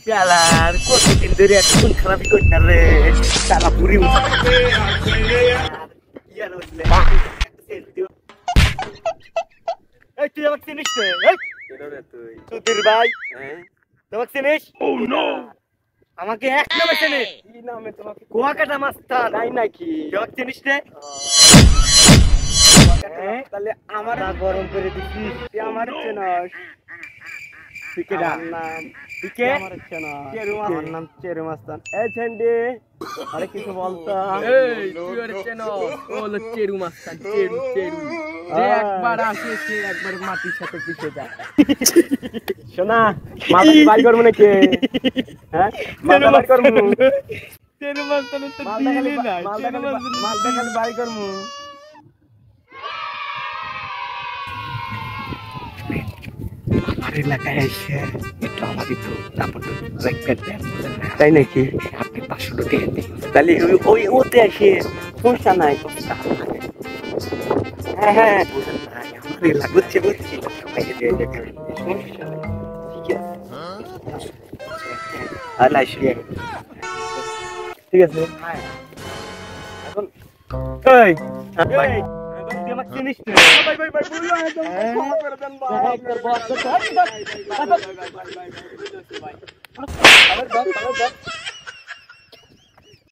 শালার কতদিন ধরে একটা খুন খারাপি করছে রে শালা পুরি এই তুই আমাকে চিনিস রে সুধীর ভাই তোমাকে চিনিস আমাকে এক নামে চেনে কি নামে তোমাকে কুয়াকাটা মাস্টার তাই নাকি তোমাকে চিনিস রে তাহলে আমার গরম করে দিছিস তুই আমার চেনস ঠিকই নাম ঠিকই আমার চেনস আমার নাম চেরু মাস্তান এই ছেন্ডি আরে কিছু বলতো এই তুই আর চেনো ও হলো চেরু মাস্তান চেরু চেরু যে একবার আসে সে একবার মাটির সাথে পিছে যায় শোনা মাথা বাই করব নাকি হ্যাঁ মাথা বাই করব চেরু মাস্তান তো মালদা দিলি না খালি বাই করব আমার এলাকায় এসে একটু আমাকে তো তারপর তো রেকর্ড দেন তাই নাকি আপনি 500 টাকা দিন তাহলে ওই ওতে এসে সমস্যা নাই হ্যাঁ হ্যাঁ আমার এলাকা বুঝছি সবাইকে দিয়ে দেবে সমস্যা নাই ঠিক আছে আল্লাহ ঠিক আছে এখন এই ভাই তুই আমাকে চিনিস না ভাই বললো একদম ক্ষমা করে দেন ভাই তোর বস ভাই